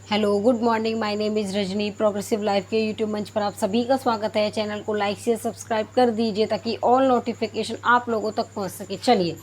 Hello good morning, my name is Rajni. Progressive life के YouTube मंच पर आप सभी का स्वागत है। चैनल को लाइक शेयर सब्सक्राइब कर दीजिए ताकि ऑल नोटिफिकेशन आप लोगों तक पहुंच सके। चलिए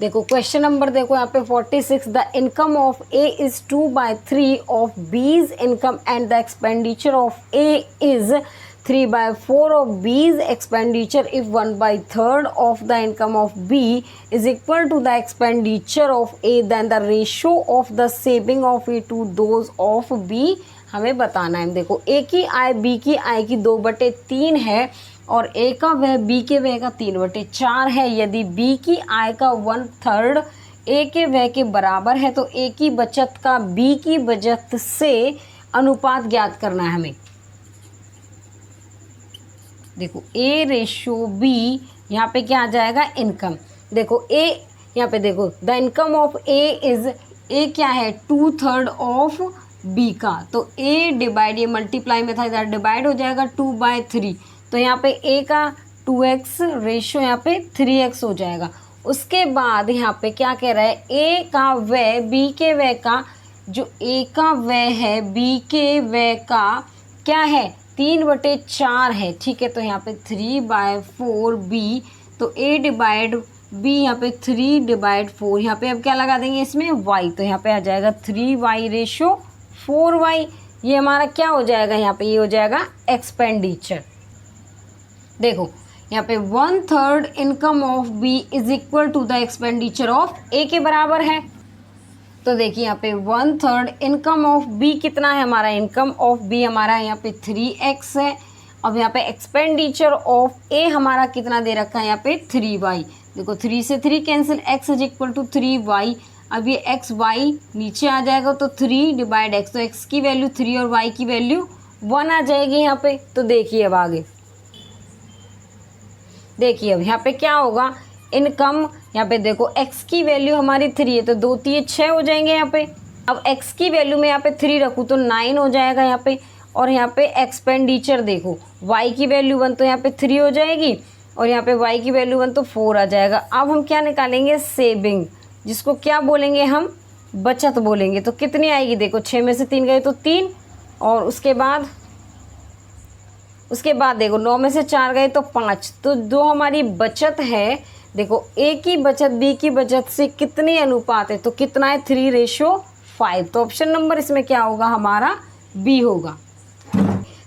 देखो क्वेश्चन नंबर, देखो यहाँ पे 46। The income of A is 2/3 of बीज income and the expenditure of A is 3/4 of B's expenditure. If 1/3 of the income of B is equal to the expenditure of A, then the ratio of the saving of A to those of B हमें बताना है। देखो A की आय B की आय की 2/3 है और A का वह B के वह का 3/4 है। यदि B की आय का 1/3 A के वह के बराबर है तो A की बचत का B की बचत से अनुपात ज्ञात करना है हमें। देखो A रेशो B, यहाँ पे क्या आ जाएगा, इनकम। देखो A, यहाँ पे देखो the income of A is, A क्या है 2/3 ऑफ B का, तो A डिवाइड, ये मल्टीप्लाई में था इधर डिवाइड हो जाएगा 2/3, तो यहाँ पे A का 2x रेशो यहाँ पे 3x हो जाएगा। उसके बाद यहाँ पे क्या कह रहा है, A का व्यय B के व्यय का, जो A का व्यय है B के व्यय का क्या है 3/4 है। ठीक है, तो यहाँ पे 3/4 B, तो A डिवाइड B, यहाँ पे 3/4, यहाँ पे अब क्या लगा देंगे इसमें y, तो यहाँ पे आ जाएगा 3y रेशो 4y। ये हमारा क्या हो जाएगा, यहाँ पे ये हो जाएगा एक्सपेंडिचर। देखो यहाँ पे 1/3 income of B is equal to the expenditure of A के बराबर है। तो देखिए यहाँ पे 1/3 इनकम ऑफ B कितना है, हमारा इनकम ऑफ B हमारा यहाँ पे 3x है। अब यहाँ पे एक्सपेंडिचर ऑफ A हमारा कितना दे रखा है, यहाँ पे 3y। देखो 3 से 3 cancel, x is equal to 3y। अब ये x y नीचे आ जाएगा तो 3/x, तो x की वैल्यू 3 और y की वैल्यू 1 आ जाएगी यहाँ पे। तो देखिए अब आगे देखिए, अब यहाँ पे क्या होगा, इनकम, यहाँ पे देखो x की वैल्यू हमारी 3 है तो 2 3 6 हो जाएंगे यहाँ पे। अब x की वैल्यू में यहाँ पे 3 रखूँ तो 9 हो जाएगा यहाँ पे। और यहाँ पे एक्सपेंडिचर देखो, y की वैल्यू 1 तो यहाँ पे 3 हो जाएगी और यहाँ पे y की वैल्यू 1 तो 4 आ जाएगा। अब हम क्या निकालेंगे, सेविंग, जिसको क्या बोलेंगे हम, बचत बोलेंगे। तो कितनी आएगी, देखो 6 में से 3 गए तो 3, और उसके बाद देखो 9 में से 4 गए तो 5, तो जो हमारी बचत है, देखो A की बचत B की बचत से कितनी अनुपात है, तो कितना है 3/5। तो ऑप्शन नंबर इसमें क्या होगा, हमारा B होगा।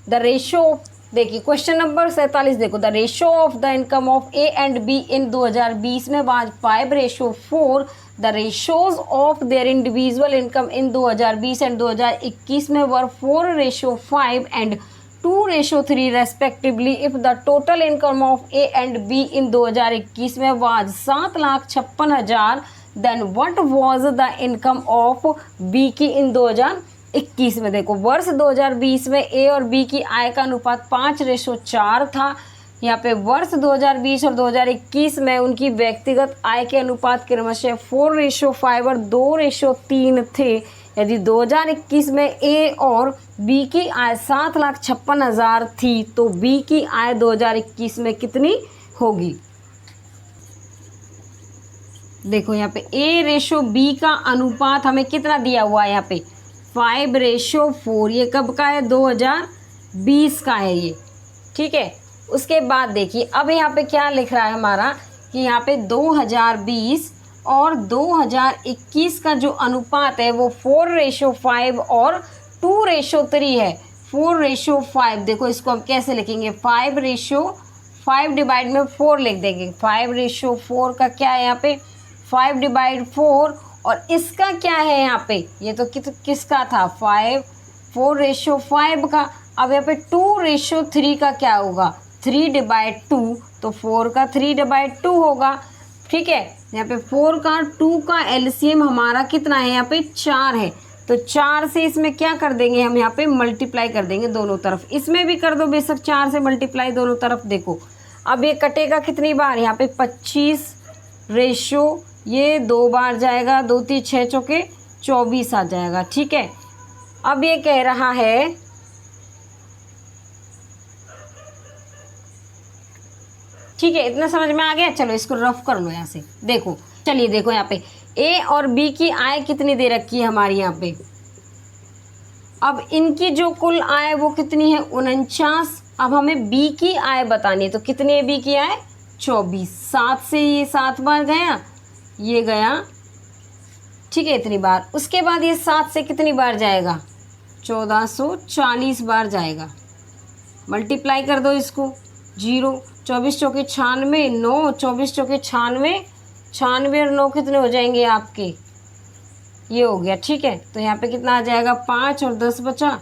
द रेशो, देखिए क्वेश्चन नंबर 47, देखो the ratio of the income of A and B in 2020 में was 5/4। The ratios of their individual income in 2020 and 2021 में were 4/5 and 2/3 respectively. If the total income of A and B in 2021 में was 7,56,000, then what was the income of B की इन 2021 में। देखो वर्ष 2020 में A और B की आय का अनुपात 5/4 था। यहाँ पे वर्ष 2020 और 2021 में उनकी व्यक्तिगत आय के अनुपात क्रमशः 4/5 और 2/3 थे। यदि 2021 में A और B की आय 7,56,000 थी तो B की आय 2021 में कितनी होगी। देखो यहाँ पे A रेशो B का अनुपात हमें कितना दिया हुआ है, यहाँ पे 5/4। ये कब का है, 2020 का है ये। ठीक है, उसके बाद देखिए अब यहाँ पे क्या लिख रहा है हमारा कि यहाँ पे 2020 और 2021 का जो अनुपात है वो 4/5 और 2/3 है। 4/5, देखो इसको हम कैसे लिखेंगे, 5 डिवाइड में 4 लिख देंगे। 5/4 का क्या है यहाँ पे 5/4, और इसका क्या है यहाँ पे, ये तो किसका था 4/5 का। अब यहाँ पे 2/3 का क्या होगा, 3/2, तो 4 का 3/2 होगा। ठीक है, यहाँ पे 4 का 2 का एलसीएम हमारा कितना है, यहाँ पे 4 है, तो 4 से इसमें क्या कर देंगे हम, यहाँ पे मल्टीप्लाई कर देंगे दोनों तरफ। इसमें भी कर दो बेशक 4 से मल्टीप्लाई दोनों तरफ। देखो अब ये कटेगा कितनी बार, यहाँ पे 25 रेशो, ये 2 बार जाएगा, 2 3 6 चौके 24 आ जाएगा। ठीक है, अब ये कह रहा है, ठीक है इतना समझ में आ गया। चलो इसको रफ कर लो यहाँ से। देखो चलिए, देखो यहाँ पे A और B की आय कितनी दे रखी है हमारी यहाँ पे, अब इनकी जो कुल आय वो कितनी है 49। अब हमें बी की आय बतानी है, तो कितनी है बी की आय 24। 7 से ये 7 बार गया, ये गया, ठीक है, इतनी बार। उसके बाद ये 7 से कितनी बार जाएगा 1440 बार जाएगा। मल्टीप्लाई कर दो इसको, 0, 24 चौके 96, 9, 24 चौके 96, 96 और 9 कितने हो जाएंगे आपके, ये हो गया, ठीक है। तो यहाँ पे कितना आ जाएगा 5 और 10 बचा,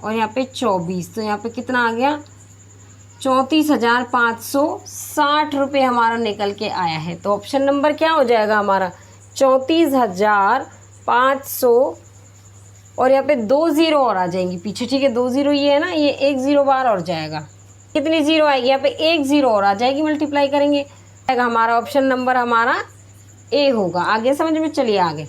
और यहाँ पे 24, तो यहाँ पे कितना आ गया 34,560 रुपये हमारा निकल के आया है। तो ऑप्शन नंबर क्या हो जाएगा हमारा 34,500, और यहाँ पे 2 ज़ीरो और आ जाएंगी पीछे, ठीक है, 2 ज़ीरो ये है ना, ये 1 ज़ीरो बार और जाएगा। कितनी ज़ीरो आएगी यहाँ पे 1 ज़ीरो और आ जाएगी, मल्टीप्लाई करेंगे, हमारा ऑप्शन नंबर हमारा ए होगा। आगे समझ में, चलिए आगे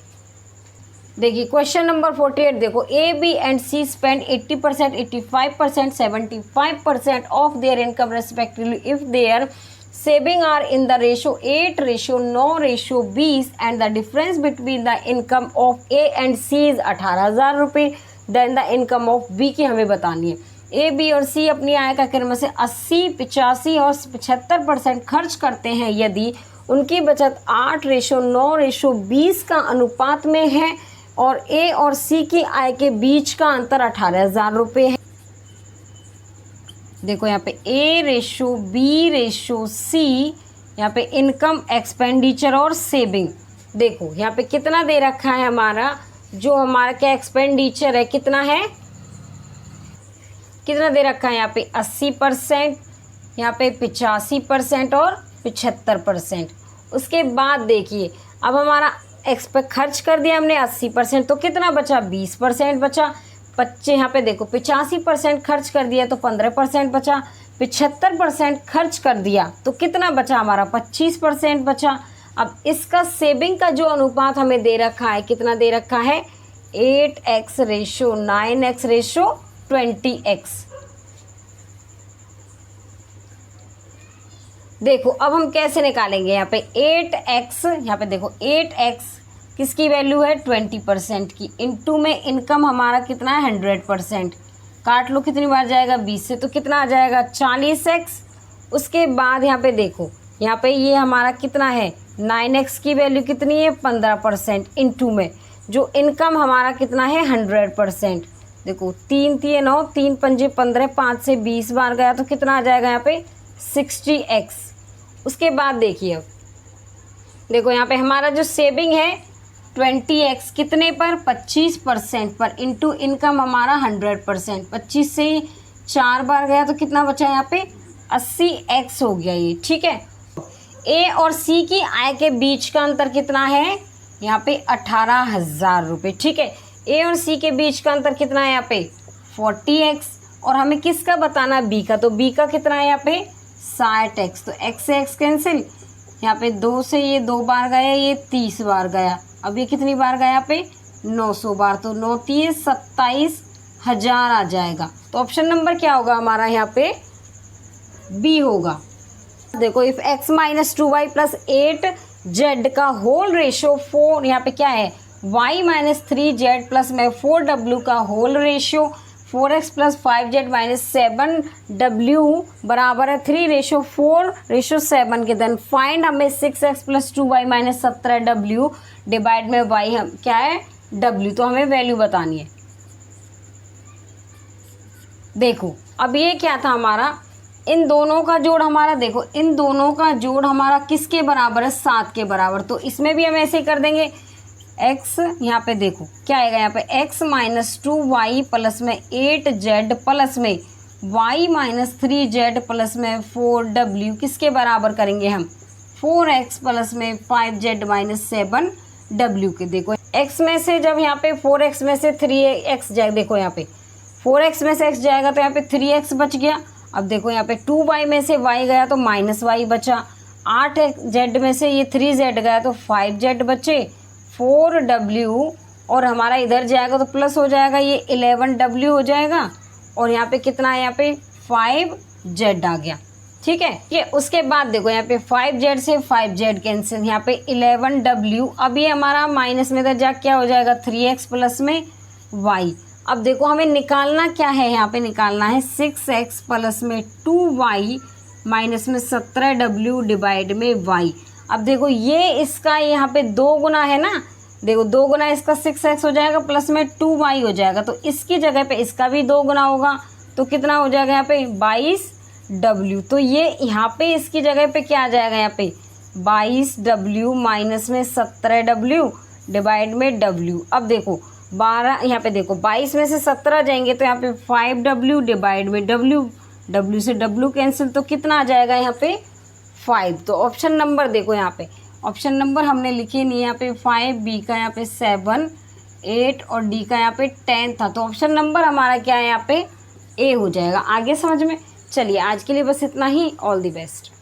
देखिए क्वेश्चन नंबर 48। देखो A B and C spend 80%, 85%, 75% of their income respectively if their saving are in the ratio 8:9:20 and the difference between the income of A and C is 18,000 रुपये। Then the income of B की हमें बतानी है। A B और सी अपनी आय का क्रम से 80, 85 और 75% खर्च करते हैं यदि उनकी बचत 8:9:20 का अनुपात में है और ए और सी की आय के बीच का अंतर 18,000 रुपये है। देखो यहाँ पे ए रेशो बी रेशो सी, यहाँ पे इनकम, एक्सपेंडिचर और सेविंग। देखो यहाँ पे कितना दे रखा है हमारा, जो हमारा क्या एक्सपेंडिचर है कितना है, कितना दे रखा है यहाँ पे 80%, यहाँ पे 85% और 75%। उसके बाद देखिए अब हमारा खर्च कर दिया हमने 80%, तो कितना बचा 20% बचा। यहाँ पे देखो 85% खर्च कर दिया तो 15% बचा, 75% खर्च कर दिया तो कितना बचा हमारा 25% बचा। अब इसका सेविंग का जो अनुपात हमें दे रखा है, कितना दे रखा है 8:9:20x। देखो अब हम कैसे निकालेंगे, यहाँ पे 8x, यहाँ पे देखो 8x किसकी वैल्यू है 20% की, इनटू में इनकम हमारा कितना है 100%, काट लो कितनी बार जाएगा 20 से, तो कितना आ जाएगा 40x। उसके बाद यहाँ पे देखो, यहाँ पे ये हमारा कितना है 9x की वैल्यू कितनी है 15%, इनटू में जो इनकम हमारा कितना है 100%। देखो 3 3 9, 3 5 15, 5 से 20 बार गया तो कितना आ जाएगा यहाँ पे 60x। उसके बाद देखिए अब देखो यहाँ पे हमारा जो सेविंग है 20x कितने पर 25% पर, इनटू इनकम हमारा 100%, 25 से 4 बार गया तो कितना बचा यहाँ पे 80x हो गया ये, ठीक है। ए और सी की आय के बीच का अंतर कितना है यहाँ पे 18,000 रुपये, ठीक है। ए और सी के बीच का अंतर कितना है यहाँ पे 40x, और हमें किसका बताना बी का, तो बी का कितना है यहाँ पे 60x, तो x से x कैंसिल, यहाँ पे 2 से ये 2 बार गया, ये 30 बार गया, अब ये कितनी बार गया यहाँ पे 900 बार, तो 9 3 27,000 आ जाएगा। तो ऑप्शन नंबर क्या होगा हमारा यहाँ पे बी होगा। देखो इफ x - 2y + 8z का होल रेशो 4, यहाँ पे क्या है y - 3z + में 4w का whole ratio 4x + 5z - 7w बराबर है 3:4:7 के। देन फाइंड हमें 6x + 2y - 17w डिवाइड में y हम क्या है w, तो हमें वैल्यू बतानी है। देखो अब ये क्या था हमारा, इन दोनों का जोड़ हमारा, देखो इन दोनों का जोड़ हमारा किसके बराबर है 7 के बराबर, तो इसमें भी हम ऐसे ही कर देंगे। x यहाँ पे देखो क्या आएगा, यहाँ पे x - 2y प्लस में 8z प्लस में y - 3z प्लस में 4w किसके बराबर करेंगे हम 4x प्लस में 5z - 7w के। देखो x में से जब यहाँ पे 4x में से 3x जाए, देखो यहाँ पे 4x में से x जाएगा तो यहाँ पे 3x बच गया। अब देखो यहाँ पे 2y में से y गया तो -y बचा, 8z में से ये 3z गया तो 5z बचे, 4w और हमारा इधर जाएगा तो प्लस हो जाएगा, ये 11w हो जाएगा, और यहाँ पे कितना है यहाँ पे 5z आ गया, ठीक है। ये उसके बाद देखो यहाँ पे 5z से 5z कैंसिल, यहाँ पे 11w, अब ये हमारा माइनस में इधर जा क्या हो जाएगा 3x प्लस में y, अब देखो हमें निकालना क्या है, यहाँ पे निकालना है 6x प्लस में 2y माइनस में 17w डिवाइड में y। अब देखो ये इसका यहाँ पे 2 गुना है ना, देखो 2 गुना इसका 6x हो जाएगा प्लस में 2y हो जाएगा, तो इसकी जगह पे इसका भी 2 गुना होगा, तो कितना हो जाएगा यहाँ पे 22w। तो ये यहाँ पे इसकी जगह पे क्या आ जाएगा, यहाँ पे 22w माइनस में 17w डिवाइड में w। अब देखो 12, यहाँ पे देखो 22 में से 17 जाएंगे तो यहाँ पे 5w डिवाइड में w से w कैंसिल, तो कितना आ जाएगा यहाँ पे 5। तो ऑप्शन नंबर देखो यहाँ पे ऑप्शन नंबर हमने लिखे नहीं, यहाँ पे 5, बी का यहाँ पे 7, 8 और डी का यहाँ पे 10 था, तो ऑप्शन नंबर हमारा क्या है यहाँ पे ए हो जाएगा। आगे समझ में, चलिए आज के लिए बस इतना ही। All the best.